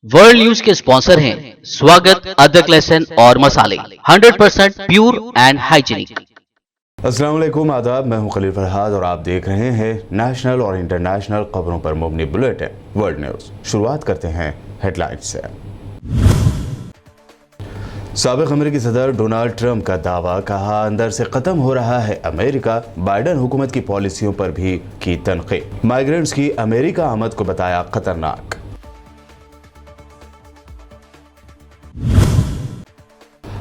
World news के sponsor हैं स्वागत, अदरक, लहसुन और मसाले 100% प्योर एंड हाइजीनिक। अस्सलाम वालेकुम, आदाब। मैं हूं खलील फरहाद और आप देख रहे हैं नेशनल और इंटरनेशनल खबरों पर मुबनी बुलेटिन वर्ल्ड न्यूज। शुरुआत करते हैं हेडलाइंस से। साबिक अमेरिकी सदर डोनाल्ड ट्रंप का दावा, कहा अंदर से खत्म हो रहा है अमेरिका। बाइडेन हुकूमत की पॉलिसियों पर भी की तनकीद। माइग्रेंट्स की अमेरिका आमद को बताया खतरनाक।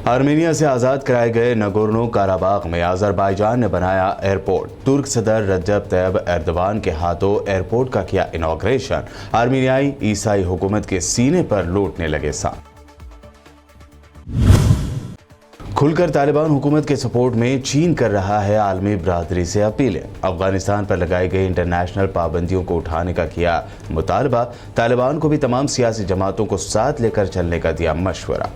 आर्मेनिया से आज़ाद कराए गए नगोर्नो काराबाग में अज़रबैजान ने बनाया एयरपोर्ट। तुर्क सदर रजब तैयब एर्दवान के हाथों एयरपोर्ट का किया इनॉग्रेशन। आर्मेनियाई ईसाई हुकूमत के सीने पर लूटने लगे सांप। खुलकर तालिबान हुकूमत के सपोर्ट में चीन कर रहा है आलमी बरादरी से अपीलें। अफगानिस्तान पर लगाई गई इंटरनेशनल पाबंदियों को उठाने का किया मुतालबा। तालिबान को भी तमाम सियासी जमातों को साथ लेकर चलने का दिया मशवरा।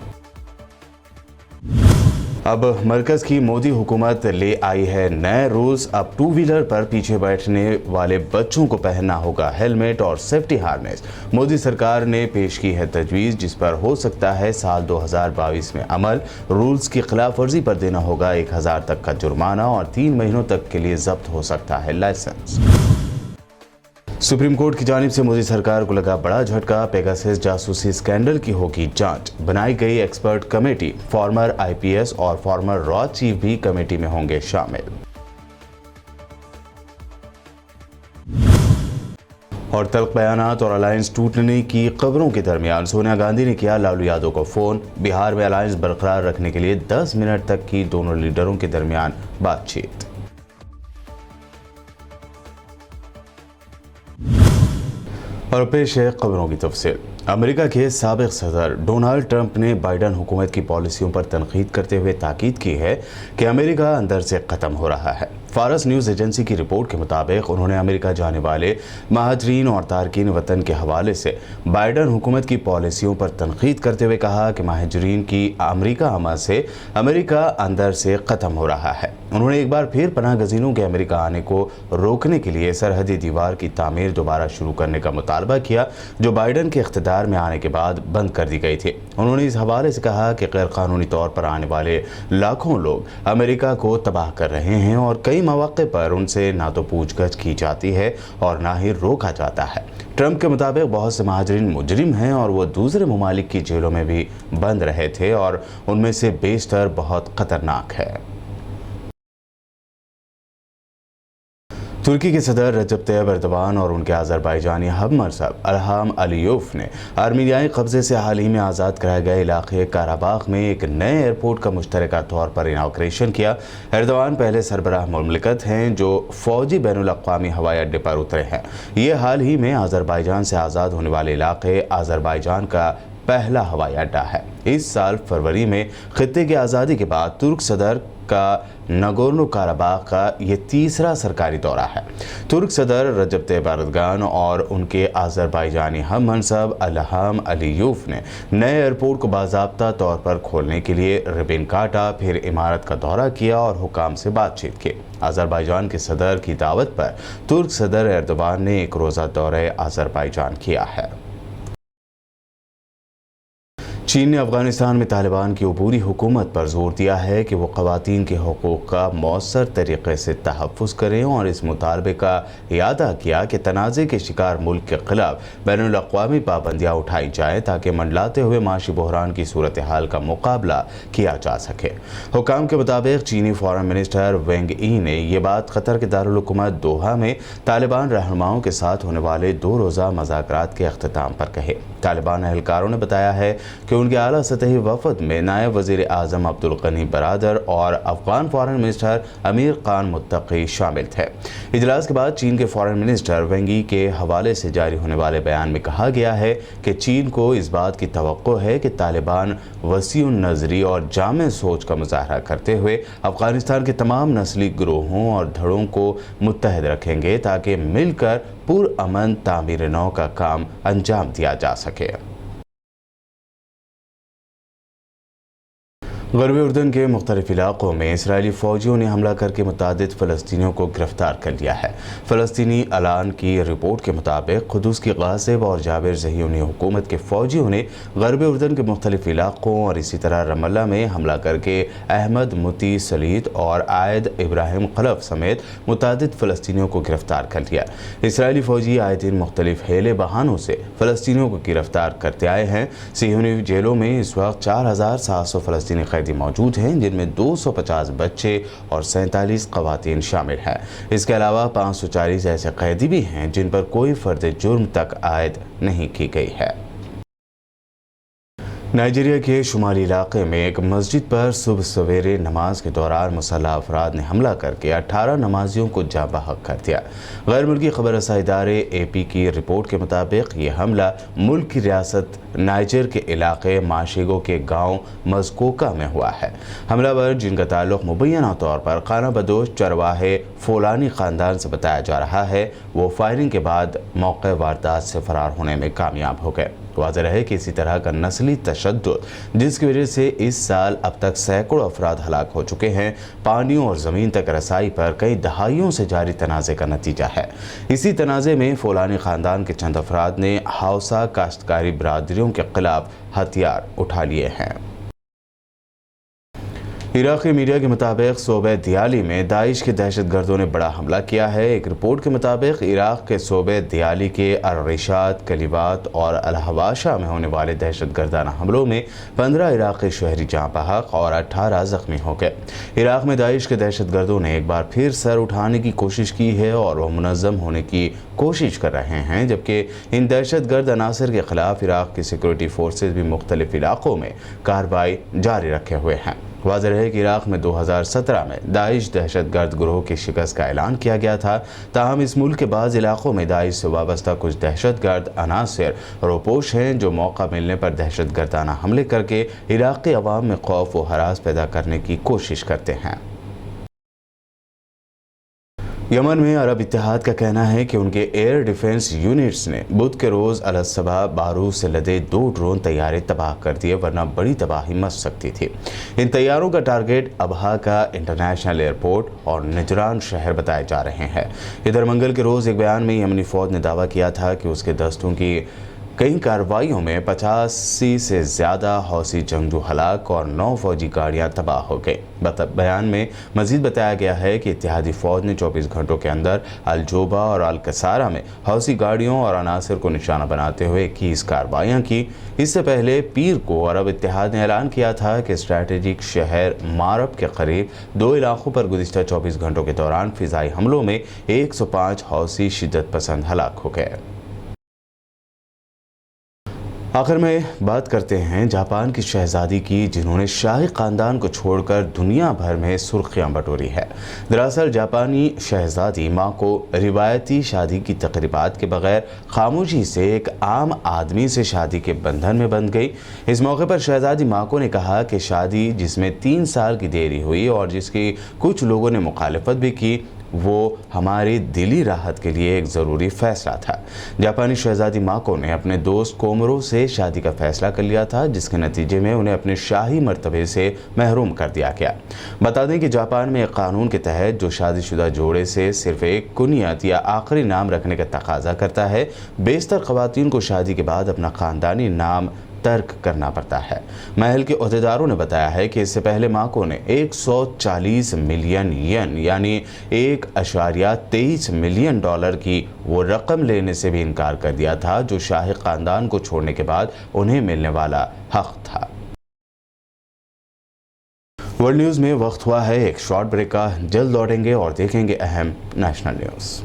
अब मरकज की मोदी हुकूमत ले आई है नए रूल्स। अब टू व्हीलर पर पीछे बैठने वाले बच्चों को पहनना होगा हेलमेट और सेफ्टी हार्नेस। मोदी सरकार ने पेश की है तजवीज़, जिस पर हो सकता है साल 2022 में अमल। रूल्स की खिलाफ वर्जी पर देना होगा 1000 तक का जुर्माना और 3 महीनों तक के लिए जब्त हो सकता है लाइसेंस। सुप्रीम कोर्ट की जानिब से मोदी सरकार को लगा बड़ा झटका। पेगासस जासूसी स्कैंडल की होगी जांच। बनाई गई एक्सपर्ट कमेटी, फॉर्मर आईपीएस और फॉर्मर रॉ चीफ भी कमेटी में होंगे शामिल। और तल्ख बयानात और अलायंस टूटने की खबरों के दरमियान सोनिया गांधी ने किया लालू यादव को फोन। बिहार में अलायंस बरकरार रखने के लिए 10 मिनट तक की दोनों लीडरों के दरमियान बातचीत। और पेश है खबरों की तफसील। अमेरिका के साबिक सदर डोनाल्ड ट्रंप ने बाइडेन हुकूमत की पॉलिसियों पर तनकीद करते हुए ताकीद की है कि अमेरिका अंदर से ख़त्म हो रहा है। फारस न्यूज़ एजेंसी की रिपोर्ट के मुताबिक उन्होंने अमेरिका जाने वाले महाजरीन और तारकीन वतन के हवाले से बाइडेन हुकूमत की पॉलिसियों पर तनकीद करते हुए कहा कि महाजरीन की अमेरिका आमद से अमेरिका अंदर से ख़त्म हो रहा है। उन्होंने एक बार फिर पनाह गजीनों के अमेरिका आने को रोकने के लिए सरहदी दीवार की तामीर दोबारा शुरू करने का मुतालबा किया, जो बाइडेन के इख्तिदार में आने के बाद बंद कर दी गई थी। उन्होंने इस हवाले से कहा कि गैर कानूनी तौर पर आने वाले लाखों लोग अमेरिका को तबाह कर रहे हैं और कई मौके पर उनसे ना तो पूछगछ की जाती है और ना ही रोका जाता है। ट्रंप के मुताबिक बहुत से महाजरीन मुजरिम हैं और वो दूसरे ममालिक की जेलों में भी बंद रहे थे और उनमें से बेशतर बहुत खतरनाक है। तुर्की के सदर रजब तैयब एर्दवान और उनके अज़रबैजानी हममनसब इल्हाम अलीयोव ने आर्मेनियाई कब्जे से हाल ही में आज़ाद कराए गए इलाके काराबाग में एक नए एयरपोर्ट का मुश्तरका तौर पर इनॉग्रेशन किया। एर्दवान पहले सरबराह मुमलिकत हैं जो फ़ौजी बैनुल-अक़वामी हवाई अड्डे पर उतरे हैं। ये हाल ही में अज़रबैजान से आज़ाद होने वाले इलाके अज़रबैजान का पहला हवाई अड्डा है। इस साल फरवरी में खित्ते की आज़ादी के बाद तुर्क सदर का नगोर्नो काराबाग का ये तीसरा सरकारी दौरा है। तुर्क सदर रजब तैयब एर्दोगान और उनके अज़रबैजानी हममनसब इल्हाम अलीयोव ने नए एयरपोर्ट को बाज़ाब्ता तौर पर खोलने के लिए रिबन काटा, फिर इमारत का दौरा किया और हुकाम से बातचीत की। अज़रबैजान के सदर की दावत पर तुर्क सदर एर्दोगान ने एक रोज़ा दौरे अज़रबैजान किया है। चीन ने अफगानिस्तान में तालिबान की अबूरी हुकूमत पर जोर दिया है कि वो ख़वातीन के हकूक़ का मौसर तरीक़े से तहफ़्फ़ुज़ करें और इस मुतालबे का इयादा किया कि तनाज़े के शिकार मुल्क के ख़िलाफ़ बैनुल-अक़वामी पाबंदियाँ उठाई जाएँ ताकि मंडलाते हुए माशी बहरान की सूरत हाल का मुकाबला किया जा सके। हुकाम के मुताबिक चीनी फ़ॉरेन मिनिस्टर वेंग यी ने यह बात क़तर के दारुल हुकूमत दोहा में तालिबान रहनुमाओं के साथ होने वाले 2 रोज़ा मुज़ाकरात के अख्तिताम पर कहे। तालिबान एहलकारों ने बताया है कि उनके आला सतही वफद में नायब वज़ीर आज़म अब्दुल गनी बरादर और अफगान फ़ॉरेन मिनिस्टर अमीर खान मुत्तकी शामिल थे। इजलास के बाद चीन के फ़ॉरेन मिनिस्टर वेंग यी के हवाले से जारी होने वाले बयान में कहा गया है कि चीन को इस बात की तवक्को है कि तालिबान वसीउन नज़री और जामे सोच का मुज़ाहरा करते हुए अफगानिस्तान के तमाम नस्ली ग्रोहों और धड़ों को मुत्तहद रखेंगे ताकि मिलकर पुरअमन तामीर नौ का काम अंजाम दिया जा सके। ग़रबी उर्दन के मुख्तलिफ इलाक़ों में इसराइली फ़ौजियों ने हमला करके मुतादिद फ़लस्तीनियों को गिरफ़्तार कर लिया है। फ़लस्तीनी अलान की रिपोर्ट के मुताबिक क़ुद्दुस की ग़ासिब और जाबिर ज़हीयूनी हुकूमत के फ़ौजियों ने ग़रबी उर्दन के मुख्तलिफ इलाक़ों और इसी तरह रमल्ला में हमला करके अहमद मुती सलीत और आयद इब्राहिम खलफ समेत मुतादिद फ़लस्तीनियों को गिरफ़्तार कर लिया। इसराइली फ़ौजी आए दिन मुख्तलिफ हेले बहानों से फ़लस्तीनियों को गिरफ़्तार करते आए हैं। सिहूनी जेलों में इस वक्त 4700 फ़लस्तीनी कैदी मौजूद हैं, जिनमें 250 बच्चे और 47 ख़वातीन शामिल हैं। इसके अलावा 540 ऐसे कैदी भी हैं जिन पर कोई फ़र्द जुर्म तक आयद नहीं की गई है। नाइजीरिया के शुमाली इलाके में एक मस्जिद पर सुबह सवेरे नमाज के दौरान मुसल्लह अफराद ने हमला करके 18 नमाजियों को जाँ बहक कर दिया। गैर मुल्की खबर रसाई इदारे AP की रिपोर्ट के मुताबिक ये हमला मुल्क की रियासत नाइजर के इलाके माशिगो के गांव मज़कोका में हुआ है। हमलावर, जिनका ताल्लुक़ मुबैना तौर पर खाना बदोश चरवाहे फोलानी ख़ानदान से बताया जा रहा है, वो फायरिंग के बाद मौके वारदात से फ़रार होने में कामयाब हो गए। वाज़ेह है कि इसी तरह का नस्ली तशद्दुद जिसकी वजह से इस साल अब तक सैकड़ों अफराद हलाक हो चुके हैं, पानी और ज़मीन तक रसाई पर कई दहाइयों से जारी तनाज़े का नतीजा है। इसी तनाज़े में फोलानी ख़ानदान के चंद अफराद ने हाउसा काश्तकारी बरादरियों के खिलाफ हथियार उठा लिए हैं। इराक़ी मीडिया के मुताबिक सूबे दियाली में दाइश के दहशतगर्दों ने बड़ा हमला किया है। एक रिपोर्ट के मुताबिक इराक़ के सूबे दियाली के अल-रिशाद, कलीबात और अल-हवाशा में होने वाले दहशतगर्दाना हमलों में 15 इराक़ी शहरी जाँ बहक और 18 ज़ख्मी हो गए। इराक़ में दाइश के दहशतगर्दों ने एक बार फिर सर उठाने की कोशिश की है और वह मुनज़्ज़म होने की कोशिश कर रहे हैं, जबकि इन दहशतगर्द अनासर के ख़िलाफ़ इराक़ की सिक्योरिटी फोर्सेज भी मुख्तलिफ इलाक़ों में कार्रवाई जारी रखे हुए हैं। वाज़ेह है कि इराक़ में 2017 में दाइश दहशतगर्द ग्रोह की शिकस्त का ऐलान किया गया था। ताहम इस मुल्क के बाज़ इलाक़ों में दाइश से वाबस्ता कुछ दहशतगर्द अनासर रोपोश हैं, जो मौका मिलने पर दहशतगर्दाना हमले करके इराक़ी अवाम में खौफ व हरास पैदा करने की कोशिश करते हैं। यमन में अरब इत्तेहाद का कहना है कि उनके एयर डिफेंस यूनिट्स ने बुध के रोज़ अल-सबा बारूद से लदे 2 ड्रोन तैयारे तबाह कर दिए, वरना बड़ी तबाही मच सकती थी। इन तैयारों का टारगेट अबहा का इंटरनेशनल एयरपोर्ट और निजरान शहर बताए जा रहे हैं। इधर मंगल के रोज़ एक बयान में यमनी फ़ौज ने दावा किया था कि उसके दस्तों की कई कार्रवाइयों में 85 से ज़्यादा हौसी जंगजू हलाक और 9 फौजी गाड़ियाँ तबाह हो गई। बयान में मज़ीद बताया गया है कि इत्तेहादी फ़ौज ने 24 घंटों के अंदर अल-जोबा और अल-कसारा में हौसी गाड़ियों और अनासर को निशाना बनाते हुए 21 कार्रवाइयाँ की। इससे पहले पीर को अरब इत्तेहाद ने ऐलान किया था कि स्ट्रैटेजिक शहर मारब के करीब 2 इलाक़ों पर गुज़िश्ता 24 घंटों के दौरान फ़िज़ाई हमलों में 105 हौसी शिद्दत पसंद हलाक हो गए। आखिर में बात करते हैं जापान की शहजादी की, जिन्होंने शाही ख़ानदान को छोड़कर दुनिया भर में सुर्खियां बटोरी है। दरअसल जापानी शहजादी माको रिवायती शादी की तकरीबात के बगैर खामोशी से एक आम आदमी से शादी के बंधन में बंध गई। इस मौके पर शहजादी माको ने कहा कि शादी जिसमें 3 साल की देरी हुई और जिसकी कुछ लोगों ने मुखालफत भी की, वो हमारी दिली राहत के लिए एक ज़रूरी फ़ैसला था। जापानी शहजादी माको ने अपने दोस्त कोमरो से शादी का फ़ैसला कर लिया था, जिसके नतीजे में उन्हें अपने शाही मर्तबे से महरूम कर दिया गया। बता दें कि जापान में एक कानून के तहत जो शादीशुदा जोड़े से सिर्फ एक कुनियत या आखिरी नाम रखने का तकाजा करता है, बेशतर ख़वातीन को शादी के बाद अपना ख़ानदानी नाम तर्क करना पड़ता है। महल के ओहदेदारों ने बताया है कि इससे पहले माको ने 140 मिलियन येन यानी 1.23 मिलियन डॉलर की वो रकम लेने से भी इनकार कर दिया था, जो शाही ख़ानदान को छोड़ने के बाद उन्हें मिलने वाला हक था। वर्ल्ड न्यूज़ में वक्त हुआ है एक शॉर्ट ब्रेक का। जल्द लौटेंगे और देखेंगे अहम नेशनल न्यूज़।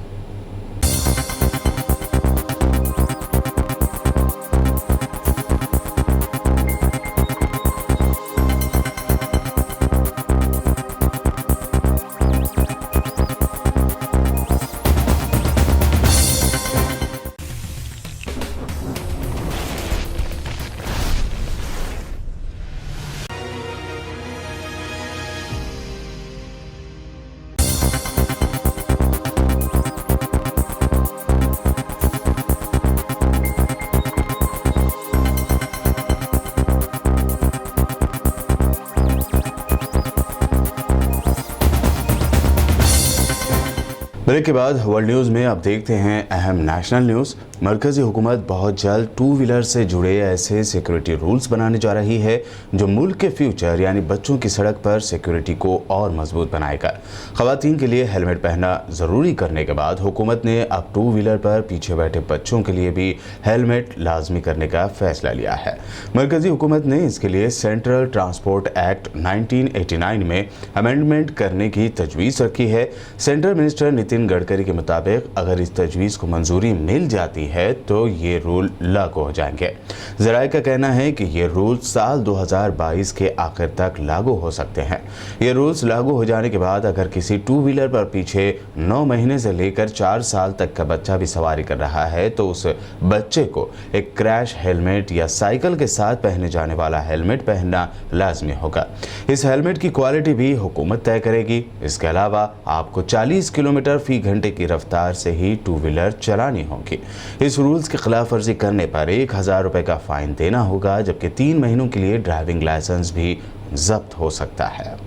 ब्रेक के बाद वर्ल्ड न्यूज़ में अब देखते हैं अहम नेशनल न्यूज़। मरकज़ी हुकूमत बहुत जल्द टू व्हीलर से जुड़े ऐसे सिक्योरिटी रूल्स बनाने जा रही है जो मुल्क के फ्यूचर यानी बच्चों की सड़क पर सिक्योरिटी को और मजबूत बनाएगा। ख़वातीन के लिए हेलमेट पहनना ज़रूरी करने के बाद हुकूमत ने अब टू व्हीलर पर पीछे बैठे बच्चों के लिए भी हेलमेट लाजमी करने का फैसला लिया है। मरकज़ी हुकूमत ने इसके लिए सेंट्रल ट्रांसपोर्ट एक्ट 1989 में अमेंडमेंट करने की तजवीज़ रखी है। सेंट्रल मिनिस्टर नितिन गडकरी के मुताबिक अगर इस तजवीज़ को मंजूरी मिल जाती है तो ये रूल लागू हो जाएंगे। ज़राए का कहना है कि ये रूल साल 2022 के आखिर तक लागू हो सकते हैं। ये रूल्स लागू हो जाने के बाद अगर किसी टू व्हीलर पर पीछे 9 महीने से लेकर 4 साल तक का बच्चा भी सवारी कर रहा है तो उस बच्चे को एक क्रैश हेलमेट या साइकिल के साथ पहने जाने वाला हेलमेट पहनना लाजमी होगा। इस हेलमेट की क्वालिटी भी हुकूमत तय करेगी। इसके अलावा आपको 40 किलोमीटर फी घंटे की रफ्तार से ही टू व्हीलर चलानी होगी। इस रूल्स की खिलाफ वर्जी करने पर 1000 रुपये का फाइन देना होगा, जबकि 3 महीनों के लिए ड्राइविंग लाइसेंस भी जब्त हो सकता है।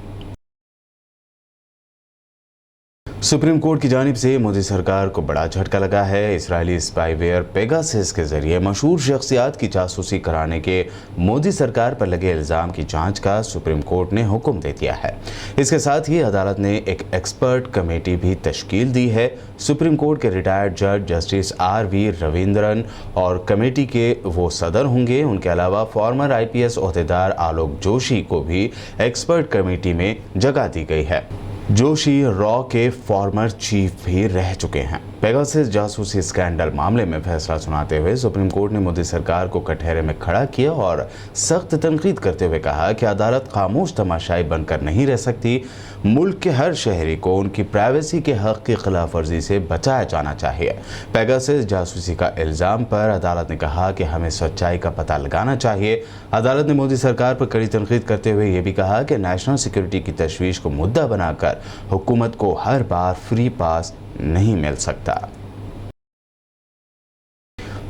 सुप्रीम कोर्ट की जानिब से मोदी सरकार को बड़ा झटका लगा है। इसराइली स्पाईवेयर पेगासस के जरिए मशहूर शख्सियात की जासूसी कराने के मोदी सरकार पर लगे इल्ज़ाम की जांच का सुप्रीम कोर्ट ने हुक्म दे दिया है। इसके साथ ही अदालत ने एक एक्सपर्ट कमेटी भी तश्कील दी है। सुप्रीम कोर्ट के रिटायर्ड जज जस्टिस RV रविंद्रन और कमेटी के वो सदर होंगे। उनके अलावा फॉर्मर IPS ओहदेदार आलोक जोशी को भी एक्सपर्ट कमेटी में जगह दी गई है। जोशी रॉ के फॉर्मर चीफ भी रह चुके हैं। पेगासस जासूसी स्कैंडल मामले में फैसला सुनाते हुए सुप्रीम कोर्ट ने मोदी सरकार को कटहरे में खड़ा किया और सख्त तनकीद करते हुए कहा कि अदालत खामोश तमाशाई बनकर नहीं रह सकती। मुल्क के हर शहरी को उनकी प्राइवेसी के हक की खिलाफ वर्जी से बचाया जाना चाहिए। पेगासस जासूसी का इल्ज़ाम पर अदालत ने कहा कि हमें सच्चाई का पता लगाना चाहिए। अदालत ने मोदी सरकार पर कड़ी तनकीद करते हुए ये भी कहा कि नेशनल सिक्योरिटी की तशवीश को मुद्दा बनाकर हुकूमत को हर बार फ्री पास नहीं मिल सकता।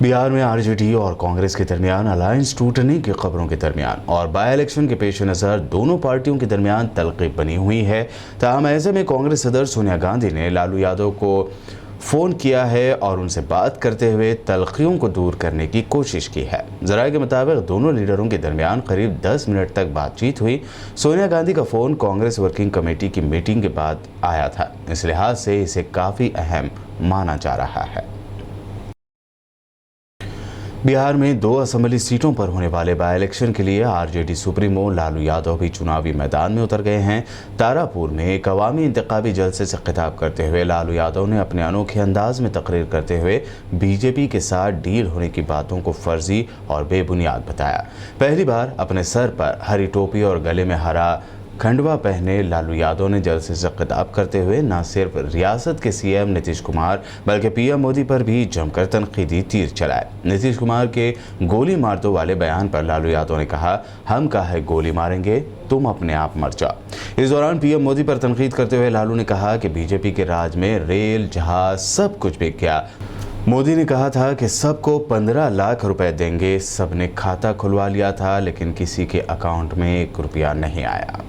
बिहार में RJD और कांग्रेस के दरमियान अलायंस टूटने की खबरों के दरमियान और बाई इलेक्शन के पेश नज़र दोनों पार्टियों के दरमियान तलक़ीब बनी हुई है। ताहम ऐसे में कांग्रेस सदर सोनिया गांधी ने लालू यादव को फ़ोन किया है और उनसे बात करते हुए तलख़ियों को दूर करने की कोशिश की है। ज़राए के मुताबिक दोनों लीडरों के दरमियान करीब 10 मिनट तक बातचीत हुई। सोनिया गांधी का फ़ोन कांग्रेस वर्किंग कमेटी की मीटिंग के बाद आया था। इस लिहाज से इसे काफ़ी अहम माना जा रहा है। बिहार में 2 असेंबली सीटों पर होने वाले बाई इलेक्शन के लिए RJD सुप्रीमो लालू यादव भी चुनावी मैदान में उतर गए हैं। तारापुर में एक अवामी इंतखाबी जलसे से खिताब करते हुए लालू यादव ने अपने अनोखे अंदाज में तकरीर करते हुए BJP के साथ डील होने की बातों को फर्जी और बेबुनियाद बताया। पहली बार अपने सर पर हरी टोपी और गले में हरा खंडवा पहने लालू यादव ने जलसे से खिताब करते हुए न सिर्फ रियासत के CM नीतीश कुमार बल्कि PM मोदी पर भी जमकर तनकीदी तीर चलाए। नीतीश कुमार के गोली मार दो वाले बयान पर लालू यादव ने कहा, हम काहे गोली मारेंगे, तुम अपने आप मर जाओ। इस दौरान PM मोदी पर तनकीद करते हुए लालू ने कहा कि BJP के राज में रेल जहाज सब कुछ बिक गया। मोदी ने कहा था कि सबको 15 लाख रुपए देंगे। सबने खाता खुलवा लिया था लेकिन किसी के अकाउंट में 1 रुपया नहीं आया।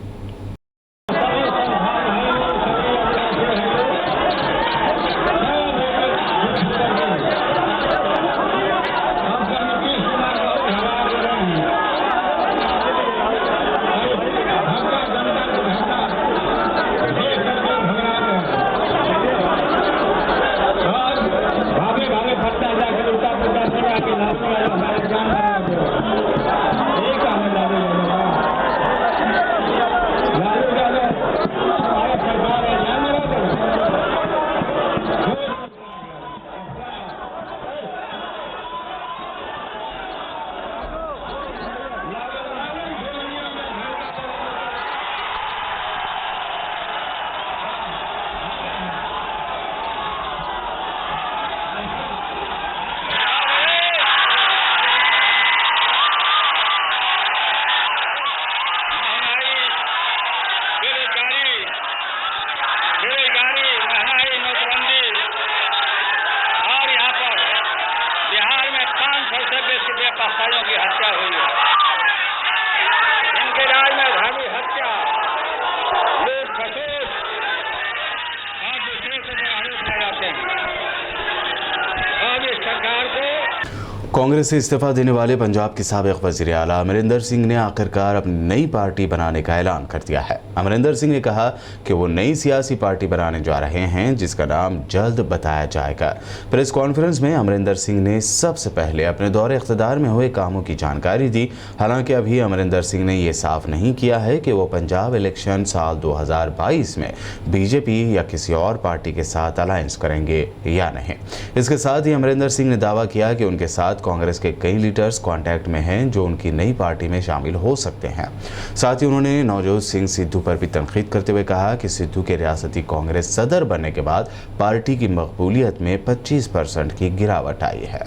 कांग्रेस से इस्तीफा देने वाले पंजाब के साबिक वज़ीर आला अमरिंदर सिंह ने आखिरकार अपनी नई पार्टी बनाने का ऐलान कर दिया है। अमरिंदर सिंह ने कहा कि वो नई सियासी पार्टी बनाने जा रहे हैं जिसका नाम जल्द बताया जाएगा। प्रेस कॉन्फ्रेंस में अमरिंदर सिंह ने सबसे पहले अपने दौरे इख्तिदार में हुए कामों की जानकारी दी। हालांकि अभी अमरिंदर सिंह ने ये साफ नहीं किया है कि वो पंजाब इलेक्शन साल 2022 में बीजेपी या किसी और पार्टी के साथ अलायंस करेंगे या नहीं। इसके साथ ही अमरिंदर सिंह ने दावा किया कि उनके साथ कांग्रेस के कई लीडर्स कांटेक्ट में हैं जो उनकी नई पार्टी में शामिल हो सकते हैं। साथ ही उन्होंने नवजोत सिंह सिद्धू पर भी तनकीद करते हुए कहा कि सिद्धू के रियासती कांग्रेस सदर बनने के बाद पार्टी की मकबूलियत में 25% की गिरावट आई है।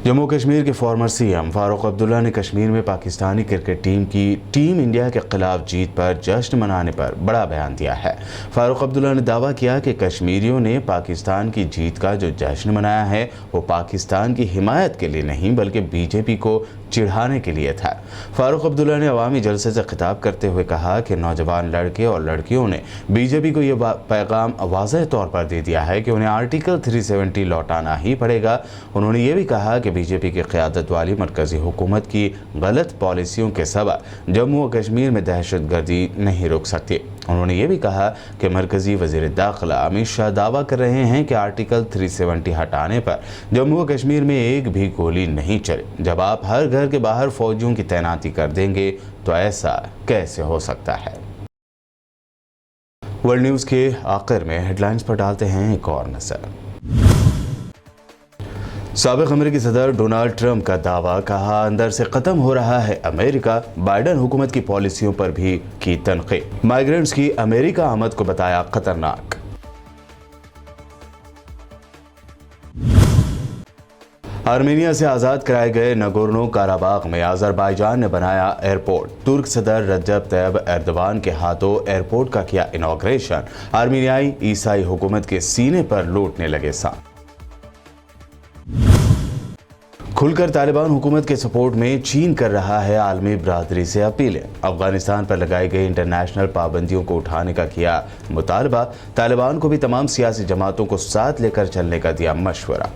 जम्मू कश्मीर के फॉर्मर सीएम फारूक अब्दुल्ला ने कश्मीर में पाकिस्तानी क्रिकेट टीम की टीम इंडिया के खिलाफ जीत पर जश्न मनाने पर बड़ा बयान दिया है। फारूक अब्दुल्ला ने दावा किया कि कश्मीरियों ने पाकिस्तान की जीत का जो जश्न मनाया है वो पाकिस्तान की हिमायत के लिए नहीं बल्कि बीजेपी को चिढ़ाने के लिए था। फारूक अब्दुल्ला ने अवामी जलसे से खिताब करते हुए कहा कि नौजवान लड़के और लड़कियों ने बीजेपी को ये पैगाम वाज़ेह तौर पर दे दिया है कि उन्हें आर्टिकल 370 लौटाना ही पड़ेगा। उन्होंने ये भी कहा कि बीजेपी की क़यादत वाली मरकज़ी हुकूमत की गलत पॉलिसियों के सबब जम्मू और कश्मीर में दहशतगर्दी नहीं रुक सकती। उन्होंने ये भी कहा कि मरकज़ी वज़ीर दाखिला अमित शाह दावा कर रहे हैं कि आर्टिकल 370 हटाने पर जम्मू और कश्मीर में एक भी गोली नहीं चली। जब आप हर घर के बाहर फौजियों की तैनाती कर देंगे तो ऐसा कैसे हो सकता है। वर्ल्ड न्यूज़ के आखिर में हेडलाइंस पर डालते हैं एक और नज़र। साबिक अमेरिकी सदर डोनाल्ड ट्रंप का दावा, कहा अंदर से खत्म हो रहा है अमेरिका। बाइडेन हुकूमत की पॉलिसियों पर भी की तनकीद। माइग्रेंट्स की अमेरिका आमद को बताया खतरनाक। आर्मेनिया से आज़ाद कराए गए नगोर्नो काराबाग में अज़रबैजान ने बनाया एयरपोर्ट। तुर्क सदर रजब तैयब एर्दोगान के हाथों एयरपोर्ट का किया इनॉग्रेशन। आर्मेनियाई ईसाई हुकूमत के सीने पर लूटने लगे सांप। खुलकर तालिबान हुकूमत के सपोर्ट में चीन कर रहा है आलमी बरादरी से अपीलें। अफगानिस्तान पर लगाई गई इंटरनेशनल पाबंदियों को उठाने का किया मुतालबा। तालिबान को भी तमाम सियासी जमातों को साथ लेकर चलने का दिया मशवरा।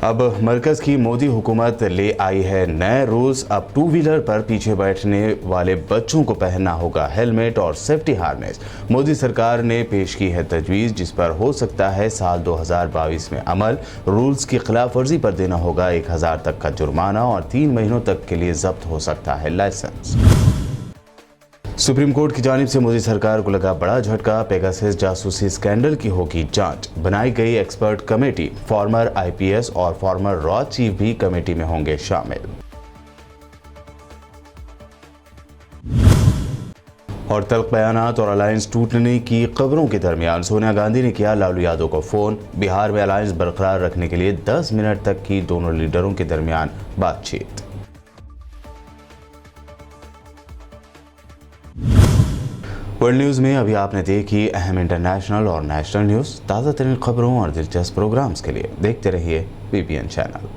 अब मरकज की मोदी हुकूमत ले आई है नए रूल्स। अब टू व्हीलर पर पीछे बैठने वाले बच्चों को पहनना होगा हेलमेट और सेफ्टी हार्नेस। मोदी सरकार ने पेश की है तजवीज़ जिस पर हो सकता है साल 2022 में अमल। रूल्स की खिलाफ वर्जी पर देना होगा 1000 तक का जुर्माना और 3 महीनों तक के लिए जब्त हो सकता है लाइसेंस। सुप्रीम कोर्ट की जानिब से मोदी सरकार को लगा बड़ा झटका। पेगासस जासूसी स्कैंडल की होगी जांच। बनाई गई एक्सपर्ट कमेटी, फॉर्मर आईपीएस और फॉर्मर रॉ चीफ भी कमेटी में होंगे शामिल। और तल्ख बयानात और अलायंस टूटने की खबरों के दरमियान सोनिया गांधी ने किया लालू यादव को फोन। बिहार में अलायंस बरकरार रखने के लिए 10 मिनट तक की दोनों लीडरों के दरमियान बातचीत। वर्ल्ड न्यूज़ में अभी आपने देखी अहम इंटरनेशनल और नेशनल न्यूज़। ताज़ा तरीन खबरों और दिलचस्प प्रोग्राम्स के लिए देखते रहिए BPN चैनल।